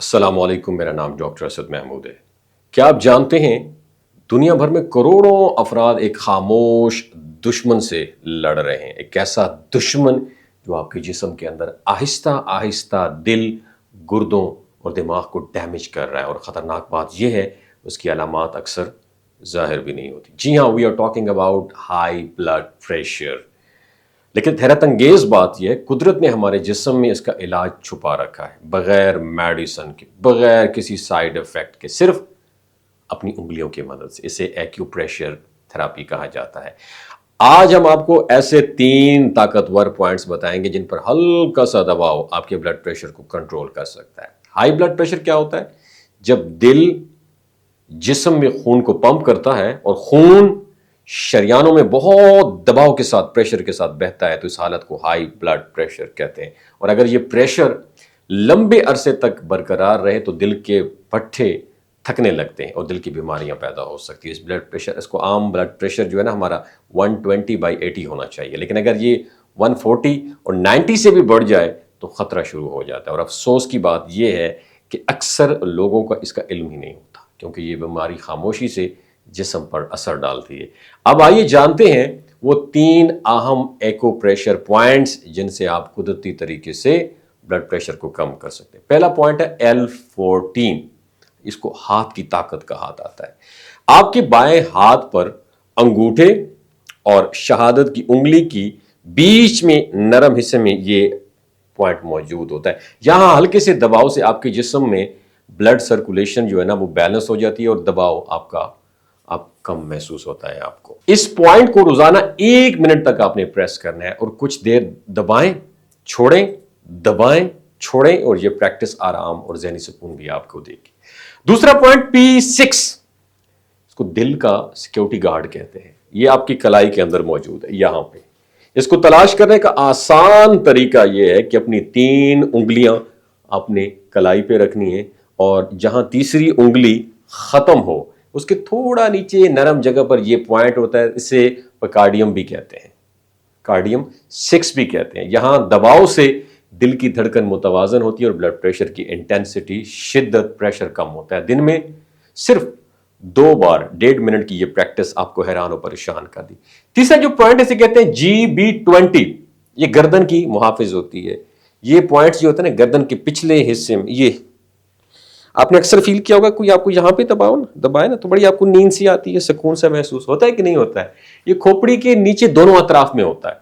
السلام علیکم، میرا نام ڈاکٹر اسد محمود ہے۔ کیا آپ جانتے ہیں دنیا بھر میں کروڑوں افراد ایک خاموش دشمن سے لڑ رہے ہیں، ایک ایسا دشمن جو آپ کے جسم کے اندر آہستہ آہستہ دل، گردوں اور دماغ کو ڈیمیج کر رہا ہے، اور خطرناک بات یہ ہے اس کی علامات اکثر ظاہر بھی نہیں ہوتی۔ جی ہاں، we are talking about high blood pressure. لیکن حیرت انگیز بات یہ ہے قدرت نے ہمارے جسم میں اس کا علاج چھپا رکھا ہے، بغیر میڈیسن کے، بغیر کسی سائیڈ افیکٹ کے، صرف اپنی انگلیوں کی مدد سے۔ اسے ایکیوپریشر تھراپی کہا جاتا ہے۔ آج ہم آپ کو ایسے 3 طاقتور پوائنٹس بتائیں گے جن پر ہلکا سا دباؤ آپ کے بلڈ پریشر کو کنٹرول کر سکتا ہے۔ ہائی بلڈ پریشر کیا ہوتا ہے؟ جب دل جسم میں خون کو پمپ کرتا ہے اور خون شریانوں میں بہت دباؤ کے ساتھ، پریشر کے ساتھ بہتا ہے، تو اس حالت کو ہائی بلڈ پریشر کہتے ہیں۔ اور اگر یہ پریشر لمبے عرصے تک برقرار رہے تو دل کے پٹھے تھکنے لگتے ہیں اور دل کی بیماریاں پیدا ہو سکتی ہیں۔ اس کو عام بلڈ پریشر جو ہے نا ہمارا 120/80 ہونا چاہیے، لیکن اگر یہ 140 اور 90 سے بھی بڑھ جائے تو خطرہ شروع ہو جاتا ہے۔ اور افسوس کی بات یہ ہے کہ اکثر لوگوں کا اس کا علم ہی نہیں ہوتا، کیونکہ یہ بیماری خاموشی سے جسم پر اثر ڈالتی ہے۔ اب آئیے جانتے ہیں وہ 3 اہم ایکو پریشر پوائنٹس جن سے آپ قدرتی طریقے سے بلڈ پریشر کو کم کر سکتے ہیں۔ پہلا پوائنٹ ہے L14، اس کو ہاتھ کی طاقت کہا جاتا ہے۔ آپ کے بائیں ہاتھ پر انگوٹھے اور شہادت کی انگلی کی بیچ میں نرم حصے میں یہ پوائنٹ موجود ہوتا ہے۔ یہاں ہلکے سے دباؤ سے آپ کے جسم میں بلڈ سرکولیشن جو ہے نا وہ بیلنس ہو جاتی ہے اور دباؤ آپ کا کم محسوس ہوتا ہے آپ کو۔ اس پوائنٹ کو روزانہ 1 منٹ تک آپ نے پریس کرنا ہے اور کچھ دیر دبائیں، چھوڑیں، دبائیں، چھوڑیں، اور یہ پریکٹس آرام اور ذہنی سکون بھی آپ کو دے گی۔ دوسرا پوائنٹ P6، اس کو دل کا سیکیورٹی گارڈ کہتے ہیں۔ یہ آپ کی کلائی کے اندر موجود ہے، یہاں پہ۔ اس کو تلاش کرنے کا آسان طریقہ یہ ہے کہ اپنی 3 انگلیاں اپنے کلائی پہ رکھنی ہے، اور جہاں تیسری انگلی ختم ہو اس کے تھوڑا نیچے نرم جگہ پر یہ پوائنٹ ہوتا ہے، اسے کارڈیم بھی کہتے ہیں، کارڈیم 6 بھی کہتے ہیں۔ یہاں دباؤ سے دل کی دھڑکن متوازن ہوتی ہے اور بلڈ پریشر کی انٹینسٹی، شدت، پریشر کم ہوتا ہے۔ دن میں صرف 2 بار 1.5 منٹ کی یہ پریکٹس آپ کو حیران و پریشان کر دی۔ تیسرا جو پوائنٹ اسے کہتے ہیں GB20، یہ گردن کی محافظ ہوتی ہے۔ یہ پوائنٹس جو ہوتے ہیں نا گردن کے پچھلے حصے میں، یہ آپ نے اکثر فیل کیا ہوگا، کوئی آپ کو یہاں پہ دبائے نا تو بڑی آپ کو نیند سی آتی ہے، سکون سا محسوس ہوتا ہے کہ نہیں ہوتا ہے؟ یہ کھوپڑی کے نیچے دونوں اطراف میں ہوتا ہے۔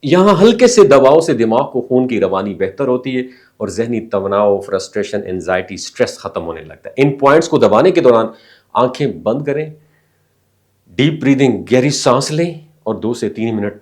یہاں ہلکے سے دباؤ سے دماغ کو خون کی روانی بہتر ہوتی ہے اور ذہنی تناؤ، فرسٹریشن، انزائٹی، سٹریس ختم ہونے لگتا ہے۔ ان پوائنٹس کو دبانے کے دوران آنکھیں بند کریں، ڈیپ بریدنگ، گہری سانس لیں اور 2 سے 3 منٹ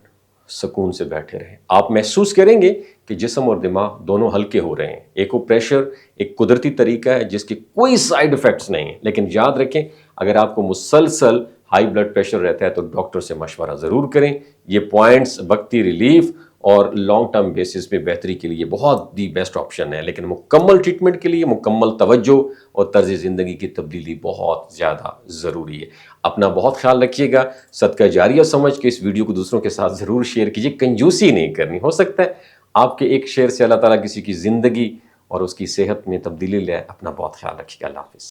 سکون سے بیٹھے رہیں۔ آپ محسوس کریں گے کہ جسم اور دماغ دونوں ہلکے ہو رہے ہیں۔ ایکو پریشر ایک قدرتی طریقہ ہے جس کے کوئی سائیڈ ایفیکٹس نہیں ہیں، لیکن یاد رکھیں اگر آپ کو مسلسل ہائی بلڈ پریشر رہتا ہے تو ڈاکٹر سے مشورہ ضرور کریں۔ یہ پوائنٹس وقتی ریلیف اور لانگ ٹرم بیسس پہ بہتری کے لیے بہت دی بیسٹ آپشن ہے، لیکن مکمل ٹریٹمنٹ کے لیے مکمل توجہ اور طرز زندگی کی تبدیلی بہت زیادہ ضروری ہے۔ اپنا بہت خیال رکھیے گا۔ صدقہ جاریہ سمجھ کے اس ویڈیو کو دوسروں کے ساتھ ضرور شیئر کیجیے، کنجوسی نہیں کرنی۔ ہو سکتا ہے آپ کے ایک شیئر سے اللہ تعالیٰ کسی کی زندگی اور اس کی صحت میں تبدیلی لائے۔ اپنا بہت خیال رکھیے گا۔ اللہ حافظ۔